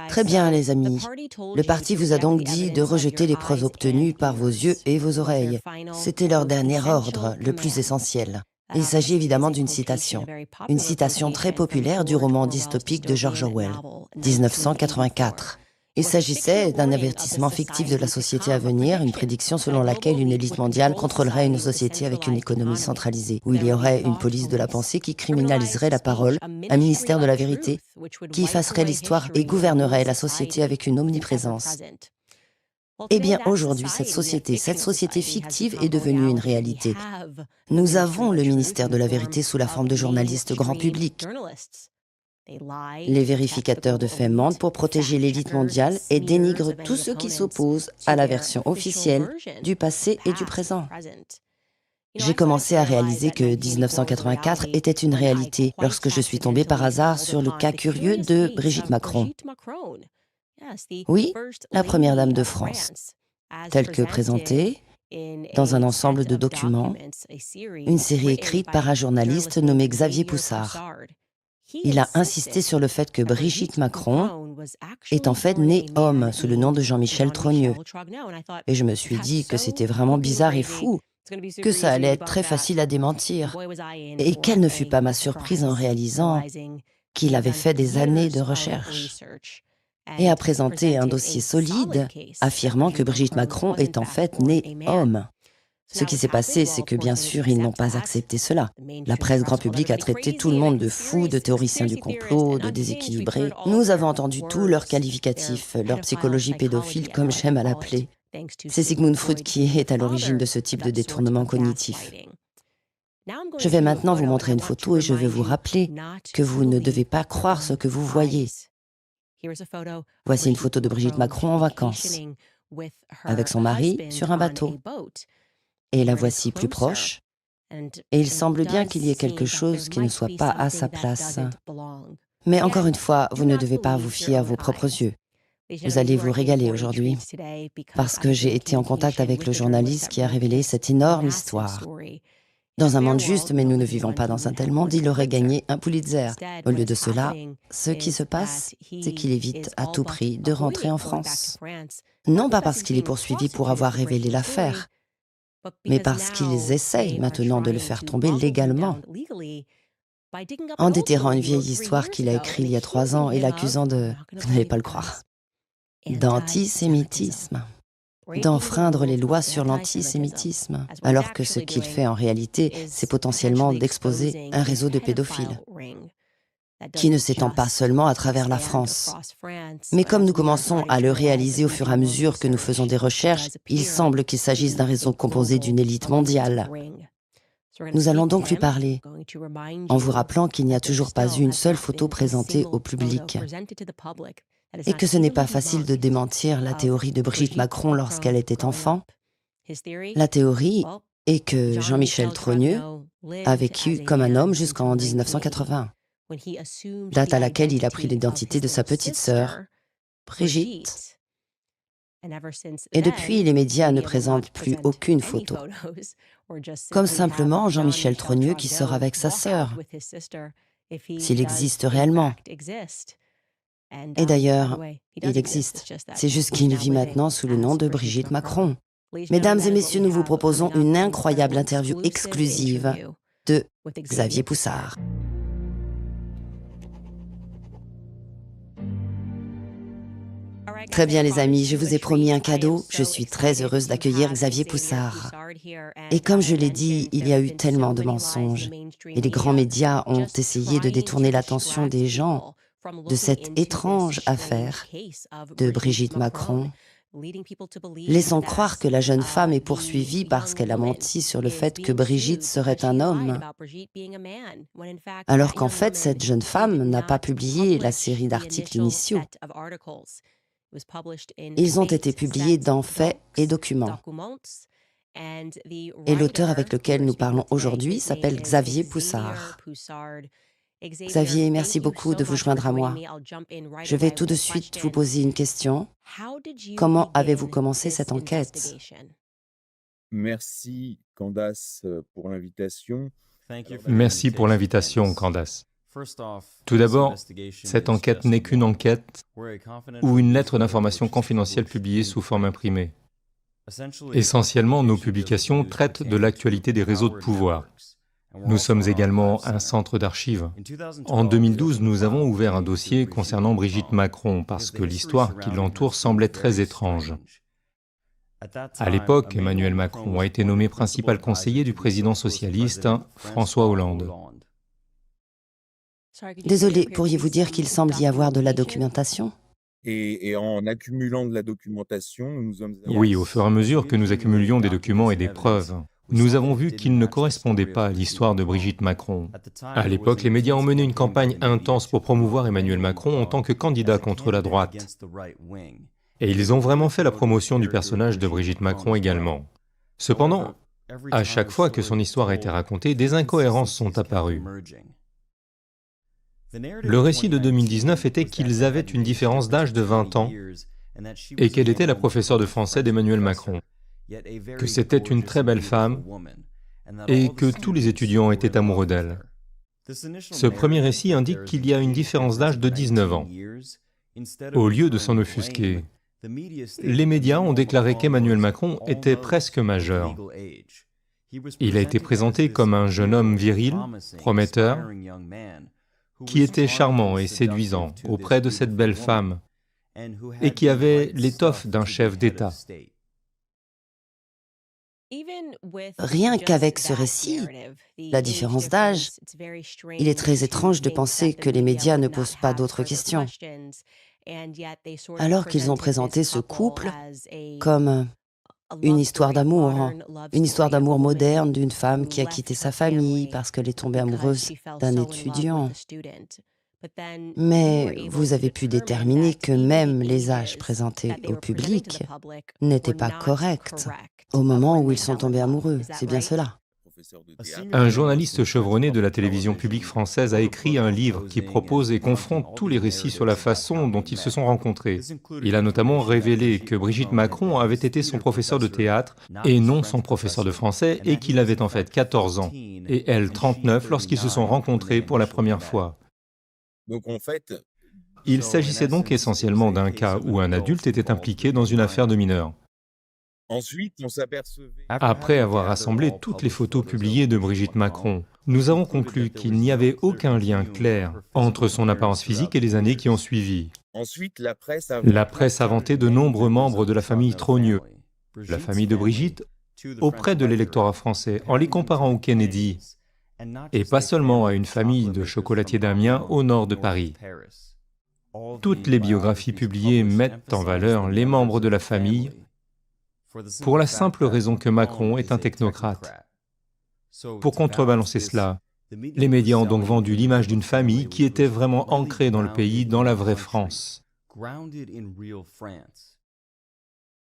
Très bien, les amis. Le parti vous a donc dit de rejeter les preuves obtenues par vos yeux et vos oreilles. C'était leur dernier ordre, le plus essentiel. Il s'agit évidemment d'une citation. Une citation très populaire du roman dystopique de George Orwell, 1984. Il s'agissait d'un avertissement fictif de la société à venir, une prédiction selon laquelle une élite mondiale contrôlerait une société avec une économie centralisée, où il y aurait une police de la pensée qui criminaliserait la parole, un ministère de la vérité qui effacerait l'histoire et gouvernerait la société avec une omniprésence. Eh bien, aujourd'hui, cette société fictive est devenue une réalité. Nous avons le ministère de la vérité sous la forme de journalistes grand public. Les vérificateurs de faits mentent pour protéger l'élite mondiale et dénigrent tous ceux qui s'opposent à la version officielle du passé et du présent. J'ai commencé à réaliser que 1984 était une réalité lorsque je suis tombée par hasard sur le cas curieux de Brigitte Macron. Oui, la première dame de France, telle que présentée dans un ensemble de documents, une série écrite par un journaliste nommé Xavier Poussard. Il a insisté sur le fait que Brigitte Macron est en fait née homme sous le nom de Jean-Michel Trogneux. Et je me suis dit que c'était vraiment bizarre et fou, que ça allait être très facile à démentir. Et quelle ne fut pas ma surprise en réalisant qu'il avait fait des années de recherche et a présenté un dossier solide affirmant que Brigitte Macron est en fait née homme. Ce qui s'est passé, c'est que bien sûr, ils n'ont pas accepté cela. La presse grand public a traité tout le monde de fou, de théoricien du complot, de déséquilibré. Nous avons entendu tous leurs qualificatifs, leur psychologie pédophile, comme j'aime à l'appeler. C'est Sigmund Freud qui est à l'origine de ce type de détournement cognitif. Je vais maintenant vous montrer une photo et je veux vous rappeler que vous ne devez pas croire ce que vous voyez. Voici une photo de Brigitte Macron en vacances, avec son mari sur un bateau. Et la voici plus proche, et il semble bien qu'il y ait quelque chose qui ne soit pas à sa place. Mais encore une fois, vous ne devez pas vous fier à vos propres yeux. Vous allez vous régaler aujourd'hui, parce que j'ai été en contact avec le journaliste qui a révélé cette énorme histoire. Dans un monde juste, mais nous ne vivons pas dans un tel monde, il aurait gagné un Pulitzer. Au lieu de cela, ce qui se passe, c'est qu'il évite à tout prix de rentrer en France. Non pas parce qu'il est poursuivi pour avoir révélé l'affaire, mais parce qu'ils essayent maintenant de le faire tomber légalement, en déterrant une vieille histoire qu'il a écrite il y a 3 ans et l'accusant de, vous n'allez pas le croire, d'antisémitisme, d'enfreindre les lois sur l'antisémitisme, alors que ce qu'il fait en réalité, c'est potentiellement d'exposer un réseau de pédophiles, qui ne s'étend pas seulement à travers la France. Mais comme nous commençons à le réaliser au fur et à mesure que nous faisons des recherches, il semble qu'il s'agisse d'un réseau composé d'une élite mondiale. Nous allons donc lui parler, en vous rappelant qu'il n'y a toujours pas eu une seule photo présentée au public, et que ce n'est pas facile de démentir la théorie de Brigitte Macron lorsqu'elle était enfant. La théorie est que Jean-Michel Trogneux a vécu comme un homme jusqu'en 1980. Date à laquelle il a pris l'identité de sa petite sœur, Brigitte. Et depuis, les médias ne présentent plus aucune photo, comme simplement Jean-Michel Trogneux qui sort avec sa sœur, s'il existe réellement. Et d'ailleurs, il existe. C'est juste qu'il vit maintenant sous le nom de Brigitte Macron. Mesdames et messieurs, nous vous proposons une incroyable interview exclusive de Xavier Poussard. Très bien les amis, je vous ai promis un cadeau. Je suis très heureuse d'accueillir Xavier Poussard. Et comme je l'ai dit, il y a eu tellement de mensonges. Et les grands médias ont essayé de détourner l'attention des gens de cette étrange affaire de Brigitte Macron, laissant croire que la jeune femme est poursuivie parce qu'elle a menti sur le fait que Brigitte serait un homme, alors qu'en fait, cette jeune femme n'a pas publié la série d'articles initiaux. Ils ont été publiés dans Faits et Documents. Et l'auteur avec lequel nous parlons aujourd'hui s'appelle Xavier Poussard. Xavier, merci beaucoup de vous joindre à moi. Je vais tout de suite vous poser une question. Comment avez-vous commencé cette enquête? Merci Candace pour l'invitation. Merci pour l'invitation, Candace. Tout d'abord, cette enquête n'est qu'une enquête ou une lettre d'information confidentielle publiée sous forme imprimée. Essentiellement, nos publications traitent de l'actualité des réseaux de pouvoir. Nous sommes également un centre d'archives. En 2012, nous avons ouvert un dossier concernant Brigitte Macron parce que l'histoire qui l'entoure semblait très étrange. À l'époque, Emmanuel Macron a été nommé principal conseiller du président socialiste François Hollande. Désolé, pourriez-vous dire qu'il semble y avoir de la documentation? Et en accumulant de la documentation, nous sommes... Oui, au fur et à mesure que nous accumulions des documents et des preuves, nous avons vu qu'ils ne correspondaient pas à l'histoire de Brigitte Macron. À l'époque, les médias ont mené une campagne intense pour promouvoir Emmanuel Macron en tant que candidat contre la droite. Et ils ont vraiment fait la promotion du personnage de Brigitte Macron également. Cependant, à chaque fois que son histoire a été racontée, des incohérences sont apparues. Le récit de 2019 était qu'ils avaient une différence d'âge de 20 ans et qu'elle était la professeure de français d'Emmanuel Macron, que c'était une très belle femme et que tous les étudiants étaient amoureux d'elle. Ce premier récit indique qu'il y a une différence d'âge de 19 ans. Au lieu de s'en offusquer, les médias ont déclaré qu'Emmanuel Macron était presque majeur. Il a été présenté comme un jeune homme viril, prometteur, qui était charmant et séduisant auprès de cette belle femme et qui avait l'étoffe d'un chef d'État. Rien qu'avec ce récit, la différence d'âge, il est très étrange de penser que les médias ne posent pas d'autres questions, alors qu'ils ont présenté ce couple comme une histoire d'amour moderne d'une femme qui a quitté sa famille parce qu'elle est tombée amoureuse d'un étudiant. Mais vous avez pu déterminer que même les âges présentés au public n'étaient pas corrects au moment où ils sont tombés amoureux, c'est bien cela. Un journaliste chevronné de la télévision publique française a écrit un livre qui propose et confronte tous les récits sur la façon dont ils se sont rencontrés. Il a notamment révélé que Brigitte Macron avait été son professeur de théâtre et non son professeur de français et qu'il avait en fait 14 ans et elle 39 lorsqu'ils se sont rencontrés pour la première fois. Donc en fait... Il s'agissait donc essentiellement d'un cas où un adulte était impliqué dans une affaire de mineur. Ensuite, on s'apercevait... Après avoir rassemblé toutes les photos publiées de Brigitte Macron, nous avons conclu qu'il n'y avait aucun lien clair entre son apparence physique et les années qui ont suivi. Ensuite, la presse a vanté de nombreux membres de la famille Trogneux, la famille de Brigitte, auprès de l'électorat français, en les comparant aux Kennedy, et pas seulement à une famille de chocolatiers d'Amiens au nord de Paris. Toutes les biographies publiées mettent en valeur les membres de la famille, pour la simple raison que Macron est un technocrate. Pour contrebalancer cela, les médias ont donc vendu l'image d'une famille qui était vraiment ancrée dans le pays, dans la vraie France.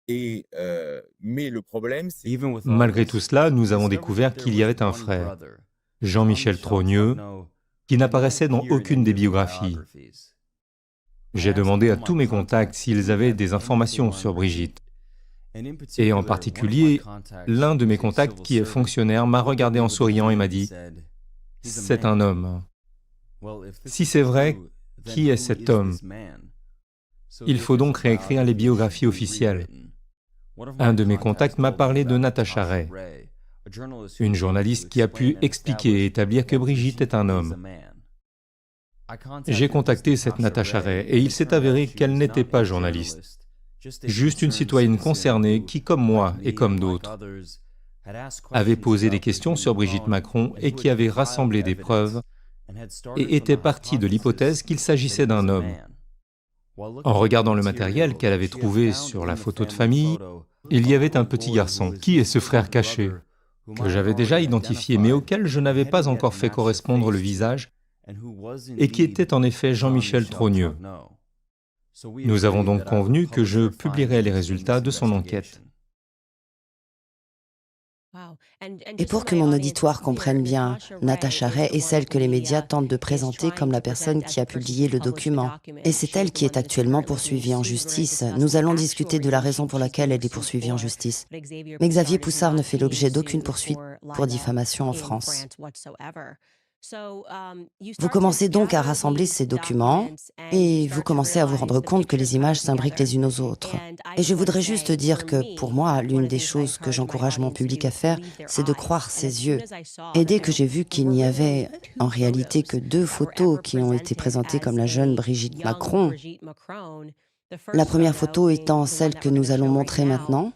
Mais le problème, c'est... Malgré tout cela, nous avons découvert qu'il y avait un frère, Jean-Michel Trogneux, qui n'apparaissait dans aucune des biographies. J'ai demandé à tous mes contacts s'ils avaient des informations sur Brigitte. Et en particulier, l'un de mes contacts qui est fonctionnaire m'a regardé en souriant et m'a dit « C'est un homme. Si c'est vrai, qui est cet homme? Il faut donc réécrire les biographies officielles. » Un de mes contacts m'a parlé de Natasha Ray, une journaliste qui a pu expliquer et établir que Brigitte est un homme. J'ai contacté cette Natasha Ray et il s'est avéré qu'elle n'était pas journaliste. Juste une citoyenne concernée qui, comme moi et comme d'autres, avait posé des questions sur Brigitte Macron et qui avait rassemblé des preuves et était partie de l'hypothèse qu'il s'agissait d'un homme. En regardant le matériel qu'elle avait trouvé sur la photo de famille, il y avait un petit garçon, qui est ce frère caché, que j'avais déjà identifié mais auquel je n'avais pas encore fait correspondre le visage et qui était en effet Jean-Michel Trogneux. Nous avons donc convenu que je publierai les résultats de son enquête. Et pour que mon auditoire comprenne bien, Natasha Ray est celle que les médias tentent de présenter comme la personne qui a publié le document. Et c'est elle qui est actuellement poursuivie en justice. Nous allons discuter de la raison pour laquelle elle est poursuivie en justice. Mais Xavier Poussard ne fait l'objet d'aucune poursuite pour diffamation en France. Vous commencez donc à rassembler ces documents et vous commencez à vous rendre compte que les images s'imbriquent les unes aux autres. Et je voudrais juste dire que pour moi, l'une des choses que j'encourage mon public à faire, c'est de croire ses yeux. Et dès que j'ai vu qu'il n'y avait en réalité que 2 photos qui ont été présentées comme la jeune Brigitte Macron, la première photo étant celle que nous allons montrer maintenant,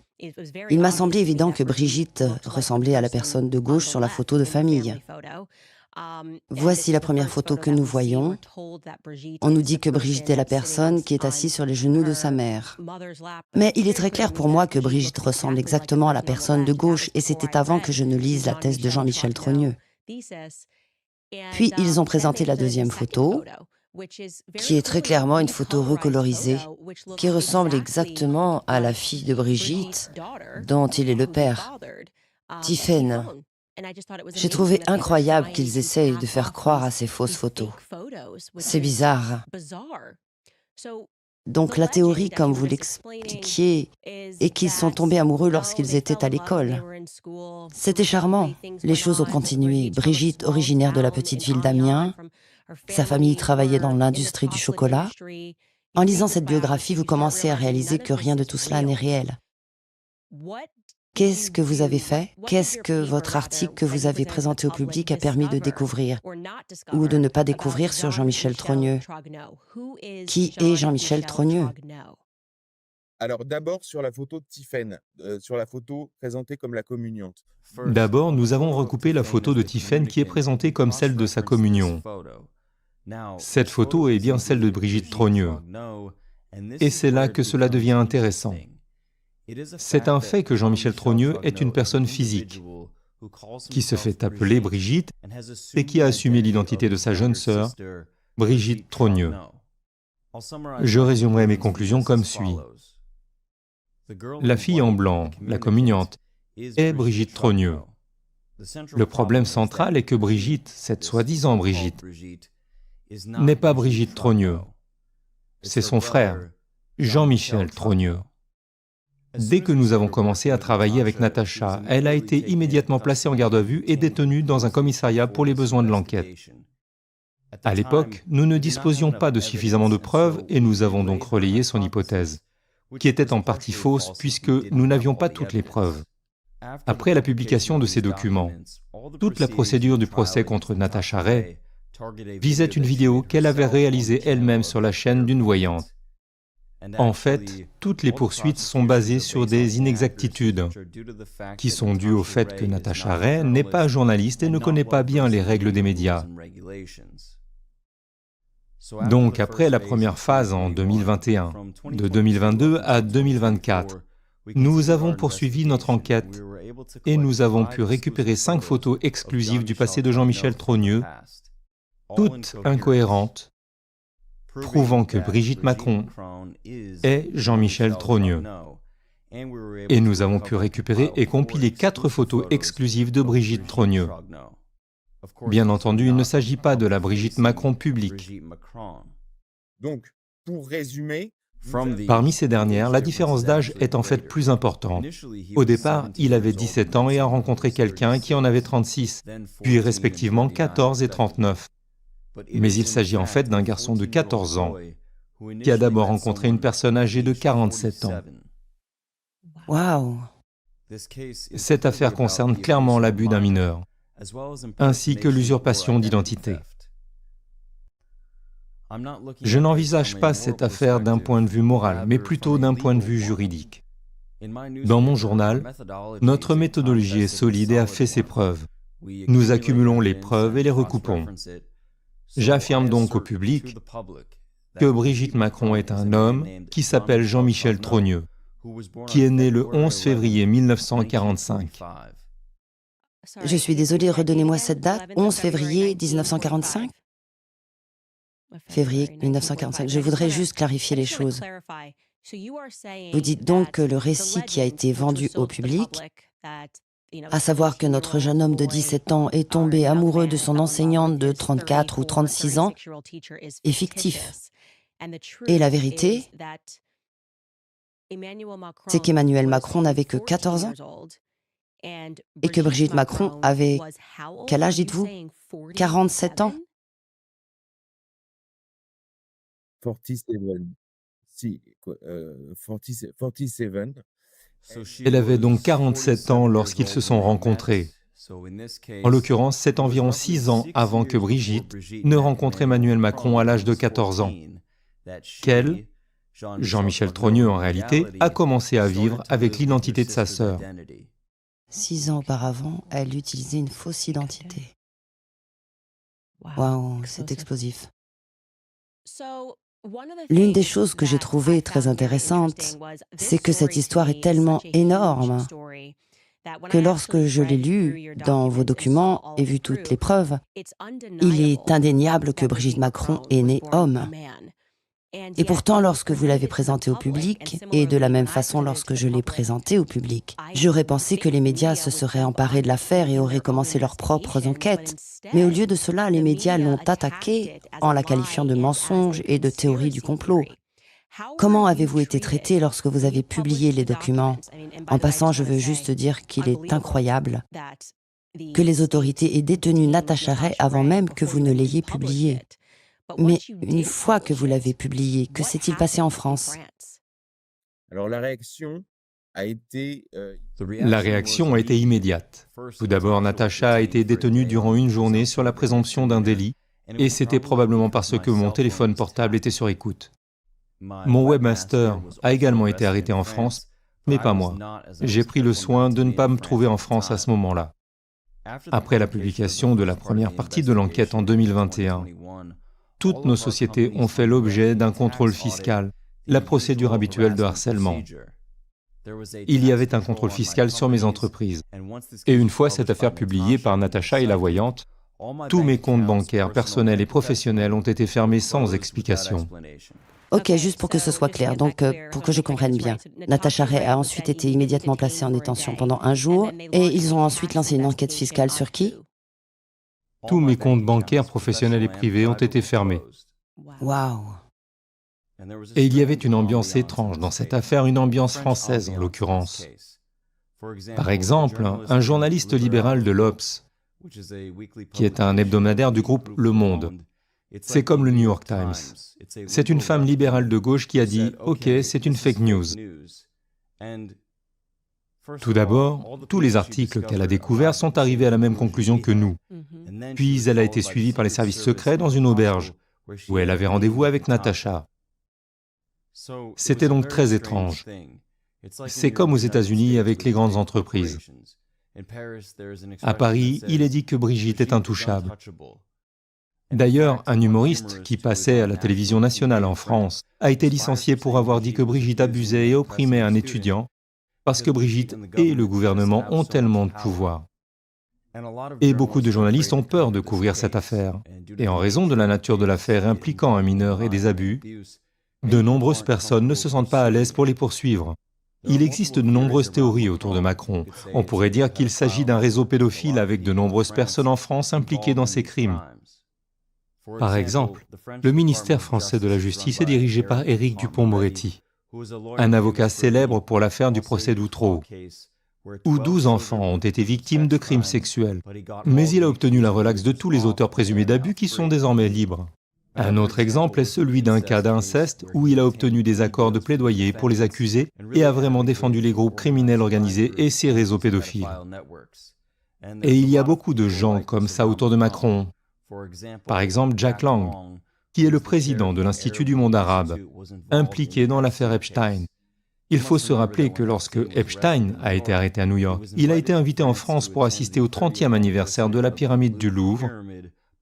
il m'a semblé évident que Brigitte ressemblait à la personne de gauche sur la photo de famille. Voici la première photo que nous voyons. On nous dit que Brigitte est la personne qui est assise sur les genoux de sa mère. Mais il est très clair pour moi que Brigitte ressemble exactement à la personne de gauche, et c'était avant que je ne lise la thèse de Jean-Michel Trogneux. Puis ils ont présenté la deuxième photo, qui est très clairement une photo recolorisée, qui ressemble exactement à la fille de Brigitte, dont il est le père, Tiphaine. J'ai trouvé incroyable qu'ils essayent de faire croire à ces fausses photos. C'est bizarre. Donc la théorie, comme vous l'expliquiez, est qu'ils sont tombés amoureux lorsqu'ils étaient à l'école. C'était charmant. Les choses ont continué. Brigitte, originaire de la petite ville d'Amiens, sa famille travaillait dans l'industrie du chocolat. En lisant cette biographie, vous commencez à réaliser que rien de tout cela n'est réel. Qu'est-ce que vous avez fait? Qu'est-ce que votre article que vous avez présenté au public a permis de découvrir ou de ne pas découvrir sur Jean-Michel Trogneux? Qui est Jean-Michel Trogneux? Alors d'abord sur la photo de Tiphaine, sur la photo présentée comme la communiante. D'abord, nous avons recoupé la photo de Tiphaine qui est présentée comme celle de sa communion. Cette photo est bien celle de Brigitte Trogneux. Et c'est là que cela devient intéressant. C'est un fait que Jean-Michel Trogneux est une personne physique, qui se fait appeler Brigitte et qui a assumé l'identité de sa jeune sœur, Brigitte Trogneux. Je résumerai mes conclusions comme suit. La fille en blanc, la communiante, est Brigitte Trogneux. Le problème central est que Brigitte, cette soi-disant Brigitte, n'est pas Brigitte Trogneux. C'est son frère, Jean-Michel Trogneux. Dès que nous avons commencé à travailler avec Natacha, elle a été immédiatement placée en garde à vue et détenue dans un commissariat pour les besoins de l'enquête. À l'époque, nous ne disposions pas de suffisamment de preuves et nous avons donc relayé son hypothèse, qui était en partie fausse puisque nous n'avions pas toutes les preuves. Après la publication de ces documents, toute la procédure du procès contre Natacha Ray visait une vidéo qu'elle avait réalisée elle-même sur la chaîne d'une voyante. En fait, toutes les poursuites sont basées sur des inexactitudes, qui sont dues au fait que Natacha Ray n'est pas journaliste et ne connaît pas bien les règles des médias. Donc après la première phase en 2021, de 2022 à 2024, nous avons poursuivi notre enquête et nous avons pu récupérer 5 photos exclusives du passé de Jean-Michel Trogneux, toutes incohérentes, prouvant que Brigitte Macron est Jean-Michel Trogneux. Et nous avons pu récupérer et compiler 4 photos exclusives de Brigitte Trogneux. Bien entendu, il ne s'agit pas de la Brigitte Macron publique. Donc, pour résumer, Parmi ces dernières, la différence d'âge est en fait plus importante. Au départ, il avait 17 ans et a rencontré quelqu'un qui en avait 36, puis respectivement 14 et 39. Mais il s'agit en fait d'un garçon de 14 ans, qui a d'abord rencontré une personne âgée de 47 ans. Waouh! Cette affaire concerne clairement l'abus d'un mineur, ainsi que l'usurpation d'identité. Je n'envisage pas cette affaire d'un point de vue moral, mais plutôt d'un point de vue juridique. Dans mon journal, notre méthodologie est solide et a fait ses preuves. Nous accumulons les preuves et les recoupons. J'affirme donc au public que Brigitte Macron est un homme qui s'appelle Jean-Michel Trogneux, qui est né le 11 février 1945. Je suis désolée, redonnez-moi cette date, 11 février 1945? Février 1945. Je voudrais juste clarifier les choses. Vous dites donc que le récit qui a été vendu au public, à savoir que notre jeune homme de 17 ans est tombé amoureux de son enseignante de 34 ou 36 ans, est fictif. Et la vérité, c'est qu'Emmanuel Macron n'avait que 14 ans. et que Brigitte Macron avait, quel âge dites-vous? 47 ans? 47. Si, 47. Elle avait donc 47 ans lorsqu'ils se sont rencontrés. En l'occurrence, c'est environ 6 ans avant que Brigitte ne rencontre Emmanuel Macron à l'âge de 14 ans, qu'elle, Jean-Michel Trogneux en réalité, a commencé à vivre avec l'identité de sa sœur. 6 ans auparavant, elle utilisait une fausse identité. Waouh, c'est explosif. L'une des choses que j'ai trouvées très intéressantes, c'est que cette histoire est tellement énorme que lorsque je l'ai lue dans vos documents et vu toutes les preuves, il est indéniable que Brigitte Macron est née homme. Et pourtant, lorsque vous l'avez présentée au public, et de la même façon lorsque je l'ai présentée au public, j'aurais pensé que les médias se seraient emparés de l'affaire et auraient commencé leurs propres enquêtes. Mais au lieu de cela, les médias l'ont attaquée en la qualifiant de mensonge et de théorie du complot. Comment avez-vous été traité lorsque vous avez publié les documents? En passant, je veux juste dire qu'il est incroyable que les autorités aient détenu Natacha Ray avant même que vous ne l'ayez publié. Mais une fois que vous l'avez publié, que s'est-il passé en France? Alors la réaction a été... La réaction a été immédiate. Tout d'abord, Natacha a été détenue durant une journée sur la présomption d'un délit, et c'était probablement parce que mon téléphone portable était sur écoute. Mon webmaster a également été arrêté en France, mais pas moi. J'ai pris le soin de ne pas me trouver en France à ce moment-là. Après la publication de la première partie de l'enquête en 2021, toutes nos sociétés ont fait l'objet d'un contrôle fiscal, la procédure habituelle de harcèlement. Il y avait un contrôle fiscal sur mes entreprises. Et une fois cette affaire publiée par Natacha et la voyante, tous mes comptes bancaires personnels et professionnels ont été fermés sans explication. Ok, juste pour que ce soit clair, donc pour que je comprenne bien. Natacha Ray a ensuite été immédiatement placée en détention pendant un jour, et ils ont ensuite lancé une enquête fiscale sur qui? Tous mes comptes bancaires professionnels et privés ont été fermés. Waouh! Et il y avait une ambiance étrange dans cette affaire, une ambiance française en l'occurrence. Par exemple, un journaliste libéral de l'Obs, qui est un hebdomadaire du groupe Le Monde, c'est comme le New York Times. C'est une femme libérale de gauche qui a dit « Ok, c'est une fake news ». Tout d'abord, tous les articles qu'elle a découverts sont arrivés à la même conclusion que nous. Puis elle a été suivie par les services secrets dans une auberge, où elle avait rendez-vous avec Natacha. C'était donc très étrange. C'est comme aux États-Unis avec les grandes entreprises. À Paris, il est dit que Brigitte est intouchable. D'ailleurs, un humoriste qui passait à la télévision nationale en France a été licencié pour avoir dit que Brigitte abusait et opprimait un étudiant, parce que Brigitte et le gouvernement ont tellement de pouvoir. Et beaucoup de journalistes ont peur de couvrir cette affaire. Et en raison de la nature de l'affaire impliquant un mineur et des abus, de nombreuses personnes ne se sentent pas à l'aise pour les poursuivre. Il existe de nombreuses théories autour de Macron. On pourrait dire qu'il s'agit d'un réseau pédophile avec de nombreuses personnes en France impliquées dans ces crimes. Par exemple, le ministère français de la Justice est dirigé par Éric Dupond-Moretti, un avocat célèbre pour l'affaire du procès d'Outreau, où 12 enfants ont été victimes de crimes sexuels. Mais il a obtenu la relaxe de tous les auteurs présumés d'abus qui sont désormais libres. Un autre exemple est celui d'un cas d'inceste où il a obtenu des accords de plaidoyer pour les accusés et a vraiment défendu les groupes criminels organisés et ces réseaux pédophiles. Et il y a beaucoup de gens comme ça autour de Macron. Par exemple, Jack Lang, qui est le président de l'Institut du monde arabe, impliqué dans l'affaire Epstein. Il faut se rappeler que lorsque Epstein a été arrêté à New York, il a été invité en France pour assister au 30e anniversaire de la pyramide du Louvre,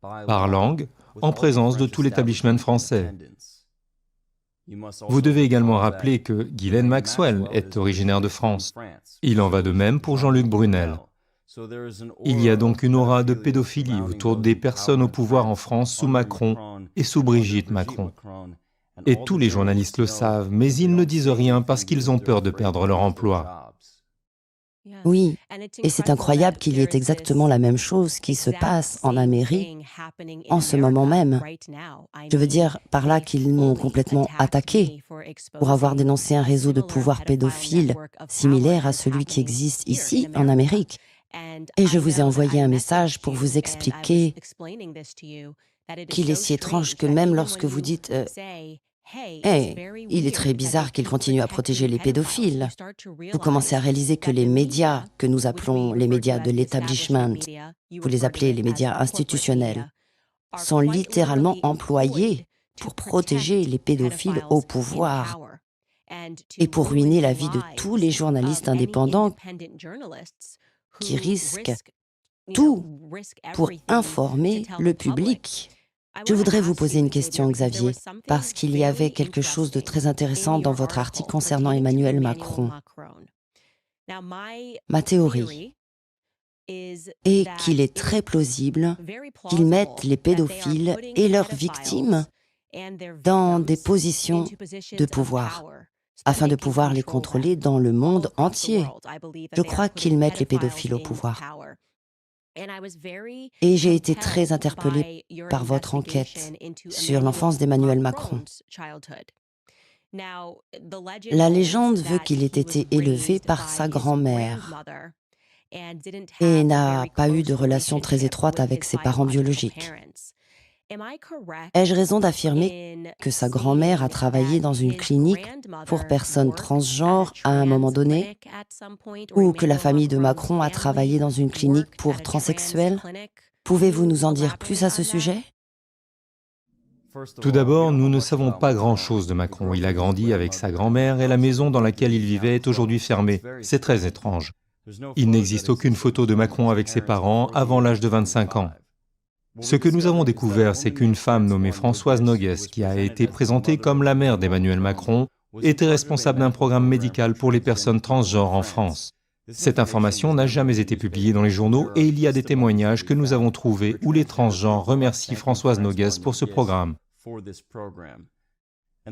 par Lang, en présence de tout l'établissement français. Vous devez également rappeler que Ghislaine Maxwell est originaire de France. Il en va de même pour Jean-Luc Brunel. Il y a donc une aura de pédophilie autour des personnes au pouvoir en France sous Macron et sous Brigitte Macron. Et tous les journalistes le savent, mais ils ne disent rien parce qu'ils ont peur de perdre leur emploi. Oui, et c'est incroyable qu'il y ait exactement la même chose qui se passe en Amérique en ce moment même. Je veux dire par là qu'ils m'ont complètement attaqué pour avoir dénoncé un réseau de pouvoir pédophile similaire à celui qui existe ici en Amérique. Et je vous ai envoyé un message pour vous expliquer qu'il est si étrange que même lorsque vous dites Hey, il est très bizarre qu'il continue à protéger les pédophiles. Vous commencez à réaliser que les médias, que nous appelons les médias de l'établissement, vous les appelez les médias institutionnels, sont littéralement employés pour protéger les pédophiles au pouvoir et pour ruiner la vie de tous les journalistes indépendants qui risquent tout pour informer le public. Je voudrais vous poser une question, Xavier, parce qu'il y avait quelque chose de très intéressant dans votre article concernant Emmanuel Macron. Ma théorie est qu'il est très plausible qu'ils mettent les pédophiles et leurs victimes dans des positions de pouvoir, afin de pouvoir les contrôler dans le monde entier. Je crois qu'ils mettent les pédophiles au pouvoir. Et j'ai été très interpellée par votre enquête sur l'enfance d'Emmanuel Macron. La légende veut qu'il ait été élevé par sa grand-mère et n'a pas eu de relation très étroite avec ses parents biologiques. Ai-je raison d'affirmer que sa grand-mère a travaillé dans une clinique pour personnes transgenres à un moment donné, ou que la famille de Macron a travaillé dans une clinique pour transsexuels? Pouvez-vous nous en dire plus à ce sujet? Tout d'abord, nous ne savons pas grand-chose de Macron. Il a grandi avec sa grand-mère et la maison dans laquelle il vivait est aujourd'hui fermée. C'est très étrange. Il n'existe aucune photo de Macron avec ses parents avant l'âge de 25 ans. Ce que nous avons découvert, c'est qu'une femme nommée Françoise Nogues, qui a été présentée comme la mère d'Emmanuel Macron, était responsable d'un programme médical pour les personnes transgenres en France. Cette information n'a jamais été publiée dans les journaux et il y a des témoignages que nous avons trouvés où les transgenres remercient Françoise Nogues pour ce programme.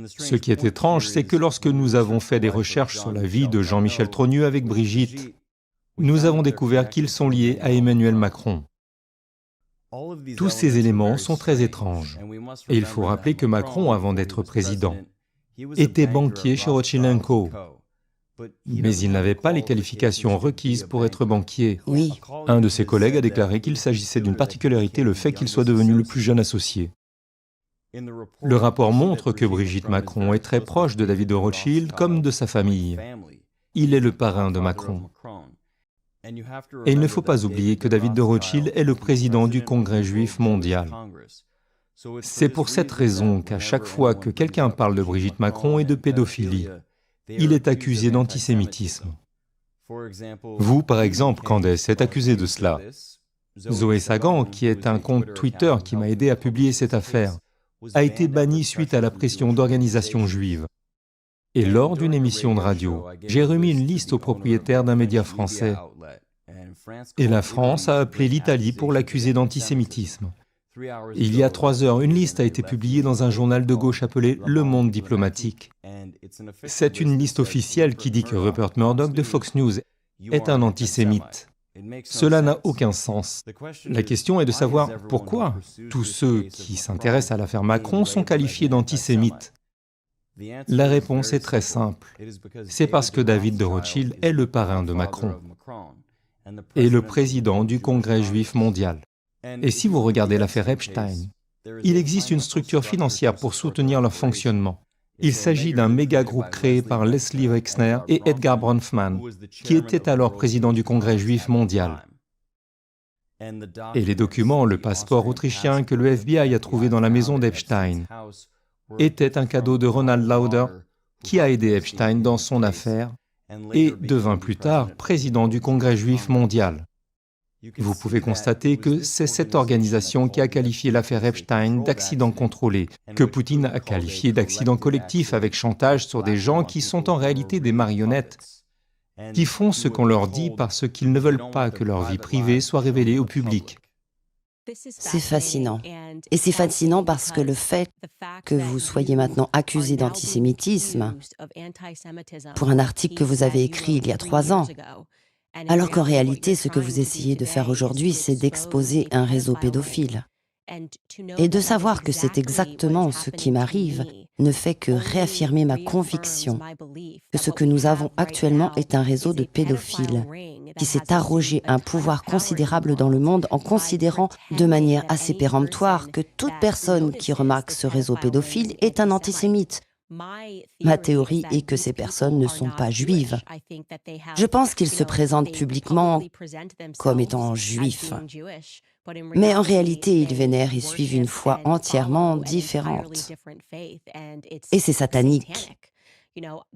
Ce qui est étrange, c'est que lorsque nous avons fait des recherches sur la vie de Jean-Michel Trogneux avec Brigitte, nous avons découvert qu'ils sont liés à Emmanuel Macron. Tous ces éléments sont très étranges. Et il faut rappeler que Macron, avant d'être président, était banquier chez Rothschild & Co. Mais il n'avait pas les qualifications requises pour être banquier. Oui. Un de ses collègues a déclaré qu'il s'agissait d'une particularité, le fait qu'il soit devenu le plus jeune associé. Le rapport montre que Brigitte Macron est très proche de David de Rothschild comme de sa famille. Il est le parrain de Macron. Et il ne faut pas oublier que David de Rothschild est le président du Congrès juif mondial. C'est pour cette raison qu'à chaque fois que quelqu'un parle de Brigitte Macron et de pédophilie, il est accusé d'antisémitisme. Vous, par exemple, Candace, êtes accusé de cela. Zoé Sagan, qui est un compte Twitter qui m'a aidé à publier cette affaire, a été bannie suite à la pression d'organisations juives. Et lors d'une émission de radio, j'ai remis une liste au propriétaire d'un média français. Et la France a appelé l'Italie pour l'accuser d'antisémitisme. Il y a 3 heures, une liste a été publiée dans un journal de gauche appelé Le Monde diplomatique. C'est une liste officielle qui dit que Rupert Murdoch de Fox News est un antisémite. Cela n'a aucun sens. La question est de savoir pourquoi tous ceux qui s'intéressent à l'affaire Macron sont qualifiés d'antisémites. La réponse est très simple. C'est parce que David de Rothschild est le parrain de Macron et le président du Congrès juif mondial. Et si vous regardez l'affaire Epstein, il existe une structure financière pour soutenir leur fonctionnement. Il s'agit d'un méga-groupe créé par Leslie Wexner et Edgar Bronfman, qui étaient alors présidents du Congrès juif mondial. Et les documents, le passeport autrichien que le FBI a trouvé dans la maison d'Epstein, était un cadeau de Ronald Lauder, qui a aidé Epstein dans son affaire et devint plus tard président du Congrès juif mondial. Vous pouvez constater que c'est cette organisation qui a qualifié l'affaire Epstein d'accident contrôlé, que Poutine a qualifié d'accident collectif avec chantage sur des gens qui sont en réalité des marionnettes, qui font ce qu'on leur dit parce qu'ils ne veulent pas que leur vie privée soit révélée au public. C'est fascinant. Et c'est fascinant parce que le fait que vous soyez maintenant accusé d'antisémitisme pour un article que vous avez écrit il y a 3 ans Alors qu'en réalité, ce que vous essayez de faire aujourd'hui, c'est d'exposer un réseau pédophile. Et de savoir que c'est exactement ce qui m'arrive ne fait que réaffirmer ma conviction que ce que nous avons actuellement est un réseau de pédophiles qui s'est arrogé un pouvoir considérable dans le monde en considérant de manière assez péremptoire que toute personne qui remarque ce réseau pédophile est un antisémite. Ma théorie est que ces personnes ne sont pas juives. Je pense qu'ils se présentent publiquement comme étant juifs. Mais en réalité, ils vénèrent et suivent une foi entièrement différente. Et c'est satanique.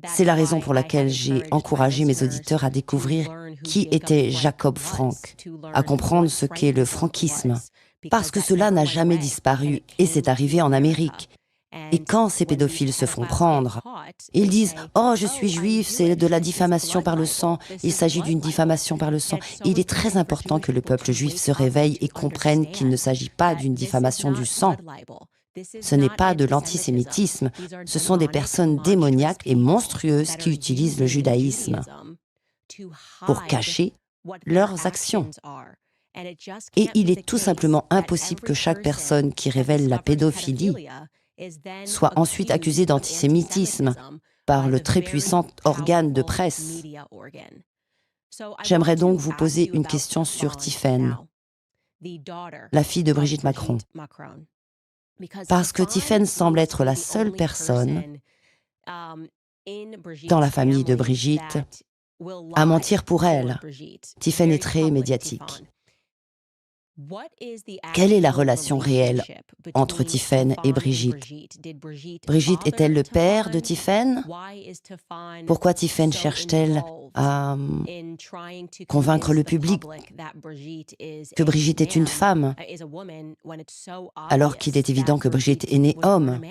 C'est la raison pour laquelle j'ai encouragé mes auditeurs à découvrir qui était Jacob Frank, à comprendre ce qu'est le frankisme, parce que cela n'a jamais disparu et c'est arrivé en Amérique. Et quand ces pédophiles se font prendre, ils disent « Oh, je suis juif, c'est de la diffamation par le sang, il s'agit d'une diffamation par le sang. » Il est très important que le peuple juif se réveille et comprenne qu'il ne s'agit pas d'une diffamation du sang. Ce n'est pas de l'antisémitisme, ce sont des personnes démoniaques et monstrueuses qui utilisent le judaïsme pour cacher leurs actions. Et il est tout simplement impossible que chaque personne qui révèle la pédophilie soit ensuite accusée d'antisémitisme par le très puissant organe de presse. J'aimerais donc vous poser une question sur Tiphaine, la fille de Brigitte Macron. Parce que Tiphaine semble être la seule personne dans la famille de Brigitte à mentir pour elle. Tiphaine est très médiatique. Quelle est la relation réelle entre Tiphaine et Brigitte? Brigitte est-elle le père de Tiphaine? Pourquoi Tiphaine cherche-t-elle à convaincre le public que Brigitte est une femme, alors qu'il est évident que Brigitte est née homme?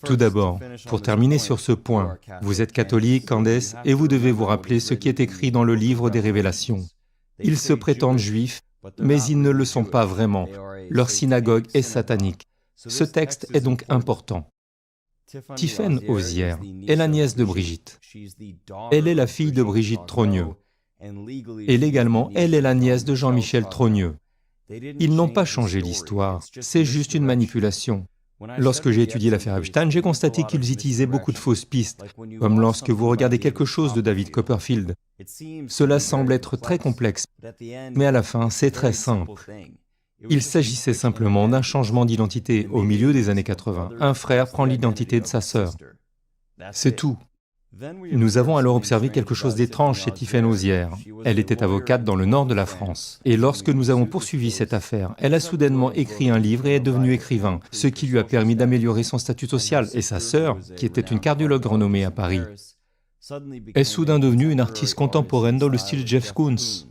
Tout d'abord, pour terminer sur ce point, vous êtes catholique, Candace, et vous devez vous rappeler ce qui est écrit dans le livre des Révélations. Ils se prétendent juifs, mais ils ne le sont pas vraiment. Leur synagogue est satanique. Ce texte est donc important. Tiphaine Hozière est la nièce de Brigitte. Elle est la fille de Brigitte Trogneux. Et légalement, elle est la nièce de Jean-Michel Trogneux. Ils n'ont pas changé l'histoire, c'est juste une manipulation. Lorsque j'ai étudié l'affaire Epstein, j'ai constaté qu'ils utilisaient beaucoup de fausses pistes, comme lorsque vous regardez quelque chose de David Copperfield. Cela semble être très complexe, mais à la fin, c'est très simple. Il s'agissait simplement d'un changement d'identité au milieu des années 80. Un frère prend l'identité de sa sœur. C'est tout. Nous avons alors observé quelque chose d'étrange chez Tiphaine Hozière. Elle était avocate dans le nord de la France. Et lorsque nous avons poursuivi cette affaire, elle a soudainement écrit un livre et est devenue écrivain, ce qui lui a permis d'améliorer son statut social. Et sa sœur, qui était une cardiologue renommée à Paris, est soudain devenue une artiste contemporaine dans le style Jeff Koons.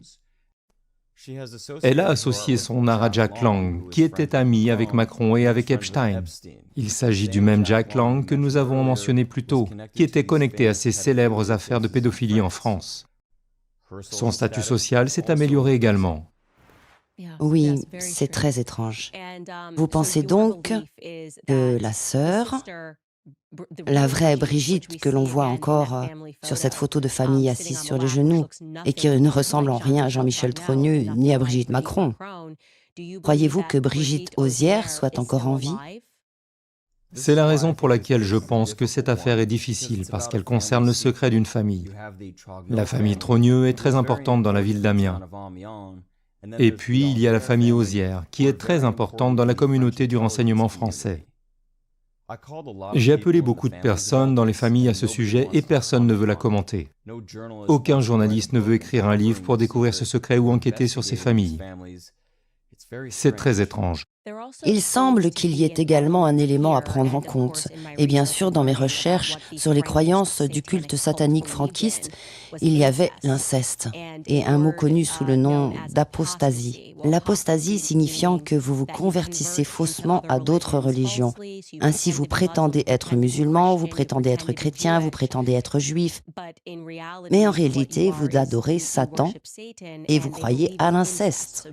Elle a associé son art à Jack Lang, qui était ami avec Macron et avec Epstein. Il s'agit du même Jack Lang que nous avons mentionné plus tôt, qui était connecté à ces célèbres affaires de pédophilie en France. Son statut social s'est amélioré également. Oui, c'est très étrange. Vous pensez donc que la sœur, la vraie Brigitte que l'on voit encore sur cette photo de famille assise sur les genoux et qui ne ressemble en rien à Jean-Michel Trogneux ni à Brigitte Macron, croyez-vous que Brigitte Hozière soit encore en vie? C'est la raison pour laquelle je pense que cette affaire est difficile, parce qu'elle concerne le secret d'une famille. La famille Trogneux est très importante dans la ville d'Amiens. Et puis, il y a la famille Hozière, qui est très importante dans la communauté du renseignement français. J'ai appelé beaucoup de personnes dans les familles à ce sujet et personne ne veut la commenter. Aucun journaliste ne veut écrire un livre pour découvrir ce secret ou enquêter sur ces familles. C'est très étrange. Il semble qu'il y ait également un élément à prendre en compte. Et bien sûr, dans mes recherches sur les croyances du culte satanique franquiste, il y avait l'inceste et un mot connu sous le nom d'apostasie. L'apostasie signifiant que vous vous convertissez faussement à d'autres religions. Ainsi, vous prétendez être musulman, vous prétendez être chrétien, vous prétendez être juif. Mais en réalité, vous adorez Satan et vous croyez à l'inceste.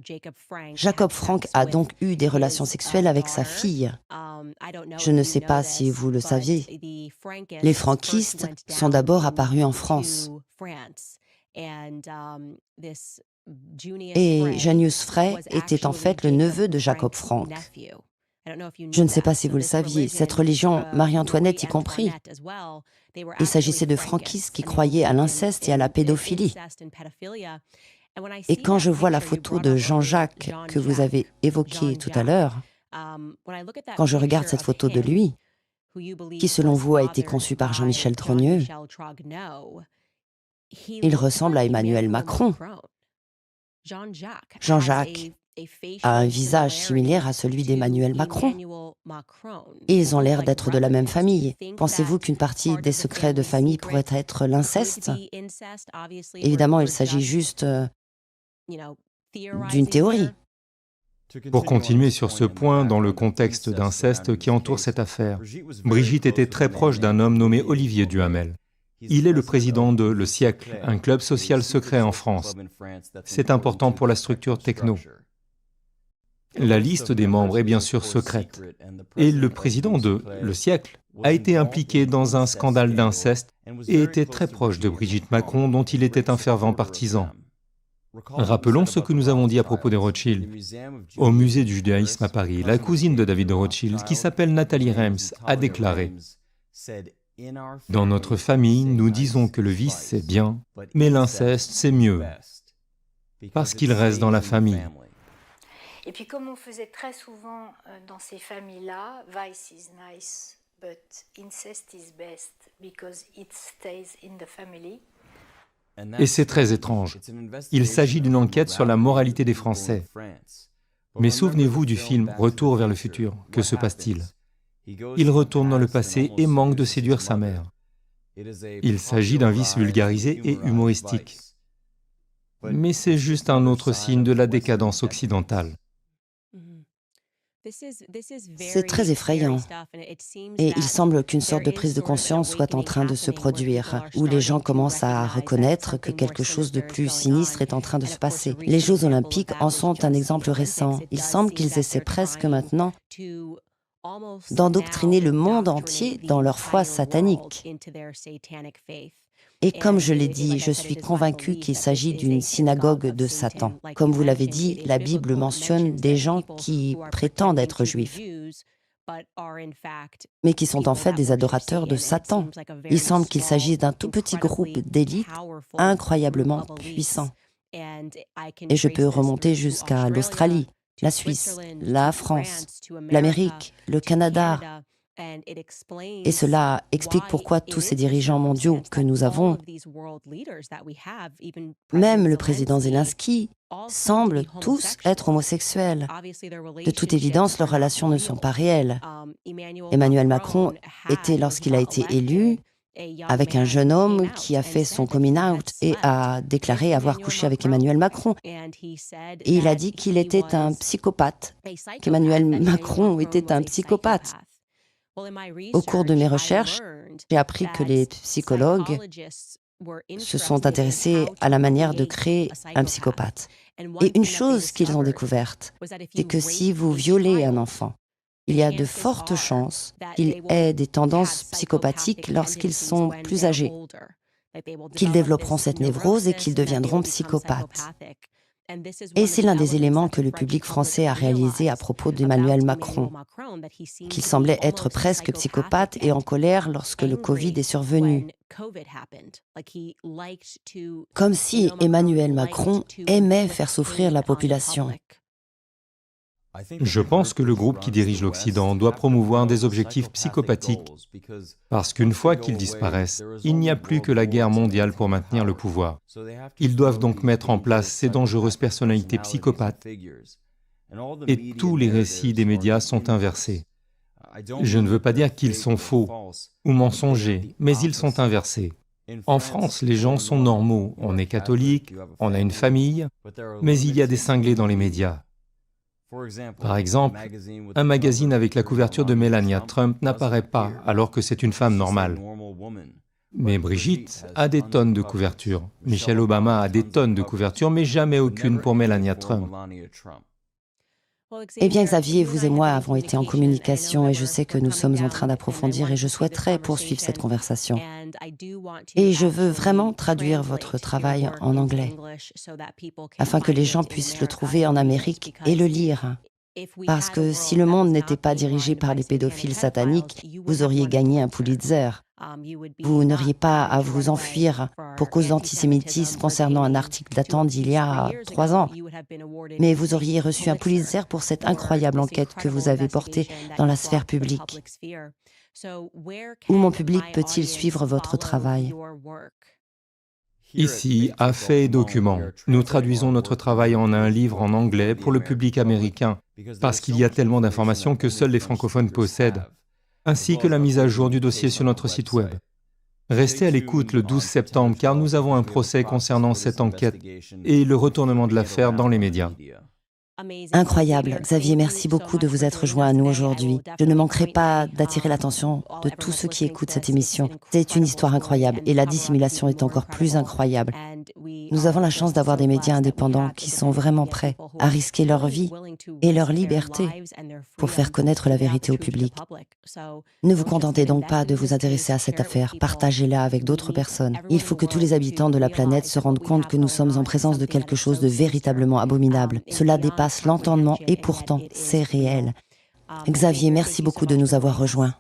Jacob Frank a donc eu des relations sexuelles avec sa fille. Je ne sais pas si vous le saviez. Les franquistes sont d'abord apparus en France. Et Janius Frey était en fait le neveu de Jacob Frank. Je ne sais pas si vous le saviez, cette religion, Marie-Antoinette y compris, il s'agissait de franquistes qui croyaient à l'inceste et à la pédophilie. Et quand je vois la photo de Jean-Jacques que vous avez évoquée tout à l'heure, quand je regarde cette photo de lui, qui selon vous a été conçue par Jean-Michel Trogneux, il ressemble à Emmanuel Macron. Jean-Jacques a un visage similaire à celui d'Emmanuel Macron. Et ils ont l'air d'être de la même famille. Pensez-vous qu'une partie des secrets de famille pourrait être l'inceste? Évidemment, il s'agit juste d'une théorie. Pour continuer sur ce point, dans le contexte d'inceste qui entoure cette affaire, Brigitte était très proche d'un homme nommé Olivier Duhamel. Il est le président de Le Siècle, un club social secret en France. C'est important pour la structure techno. La liste des membres est bien sûr secrète. Et le président de Le Siècle a été impliqué dans un scandale d'inceste et était très proche de Brigitte Macron, dont il était un fervent partisan. Rappelons ce que nous avons dit à propos des Rothschild. Au musée du judaïsme à Paris, la cousine de David Rothschild, qui s'appelle Nathalie Reims, a déclaré « Dans notre famille, nous disons que le vice c'est bien, mais l'inceste c'est mieux, parce qu'il reste dans la famille. » Et puis comme on faisait très souvent dans ces familles-là, vice is nice, but incest is best, because it stays in the family. Et c'est très étrange. Il s'agit d'une enquête sur la moralité des Français. Mais souvenez-vous du film Retour vers le futur. Que se passe-t-il? Il retourne dans le passé et manque de séduire sa mère. Il s'agit d'un vice vulgarisé et humoristique. Mais c'est juste un autre signe de la décadence occidentale. C'est très effrayant. Et il semble qu'une sorte de prise de conscience soit en train de se produire, où les gens commencent à reconnaître que quelque chose de plus sinistre est en train de se passer. Les Jeux olympiques en sont un exemple récent. Il semble qu'ils essaient presque maintenant d'endoctriner le monde entier dans leur foi satanique. Et comme je l'ai dit, je suis convaincue qu'il s'agit d'une synagogue de Satan. Comme vous l'avez dit, la Bible mentionne des gens qui prétendent être juifs, mais qui sont en fait des adorateurs de Satan. Il semble qu'il s'agisse d'un tout petit groupe d'élite incroyablement puissant. Et je peux remonter jusqu'à l'Australie, la Suisse, la France, l'Amérique, le Canada. Et cela explique pourquoi tous ces dirigeants mondiaux que nous avons, même le président Zelensky, semblent tous être homosexuels. De toute évidence, leurs relations ne sont pas réelles. Emmanuel Macron était, lorsqu'il a été élu, avec un jeune homme qui a fait son coming out et a déclaré avoir couché avec Emmanuel Macron. Et il a dit qu'il était un psychopathe, qu'Emmanuel Macron était un psychopathe. Au cours de mes recherches, j'ai appris que les psychologues se sont intéressés à la manière de créer un psychopathe. Et une chose qu'ils ont découverte, c'est que si vous violez un enfant, il y a de fortes chances qu'ils aient des tendances psychopathiques lorsqu'ils sont plus âgés, qu'ils développeront cette névrose et qu'ils deviendront psychopathes. Et c'est l'un des éléments que le public français a réalisé à propos d'Emmanuel Macron, qu'il semblait être presque psychopathe et en colère lorsque le Covid est survenu. Comme si Emmanuel Macron aimait faire souffrir la population. Je pense que le groupe qui dirige l'Occident doit promouvoir des objectifs psychopathiques, parce qu'une fois qu'ils disparaissent, il n'y a plus que la guerre mondiale pour maintenir le pouvoir. Ils doivent donc mettre en place ces dangereuses personnalités psychopathes, et tous les récits des médias sont inversés. Je ne veux pas dire qu'ils sont faux ou mensongers, mais ils sont inversés. En France, les gens sont normaux, on est catholique, on a une famille, mais il y a des cinglés dans les médias. Par exemple, un magazine avec la couverture de Melania Trump n'apparaît pas alors que c'est une femme normale. Mais Brigitte a des tonnes de couvertures. Michelle Obama a des tonnes de couvertures, mais jamais aucune pour Melania Trump. Eh bien, Xavier, vous et moi avons été en communication et je sais que nous sommes en train d'approfondir et je souhaiterais poursuivre cette conversation. Et je veux vraiment traduire votre travail en anglais, afin que les gens puissent le trouver en Amérique et le lire. Parce que si le monde n'était pas dirigé par des pédophiles sataniques, vous auriez gagné un Pulitzer. Vous n'auriez pas à vous enfuir pour cause d'antisémitisme concernant un article datant d'il y a 3 ans. Mais vous auriez reçu un Pulitzer pour cette incroyable enquête que vous avez portée dans la sphère publique. Où mon public peut-il suivre votre travail? Ici, à Faits et Documents, nous traduisons notre travail en un livre en anglais pour le public américain, parce qu'il y a tellement d'informations que seuls les francophones possèdent, ainsi que la mise à jour du dossier sur notre site web. Restez à l'écoute le 12 septembre car nous avons un procès concernant cette enquête et le retournement de l'affaire dans les médias. Incroyable. Xavier, merci beaucoup de vous être joint à nous aujourd'hui. Je ne manquerai pas d'attirer l'attention de tous ceux qui écoutent cette émission. C'est une histoire incroyable et la dissimulation est encore plus incroyable. Nous avons la chance d'avoir des médias indépendants qui sont vraiment prêts à risquer leur vie et leur liberté pour faire connaître la vérité au public. Ne vous contentez donc pas de vous intéresser à cette affaire, partagez-la avec d'autres personnes. Il faut que tous les habitants de la planète se rendent compte que nous sommes en présence de quelque chose de véritablement abominable. Cela dépasse l'entendement et pourtant, c'est réel. Xavier, merci beaucoup de nous avoir rejoints.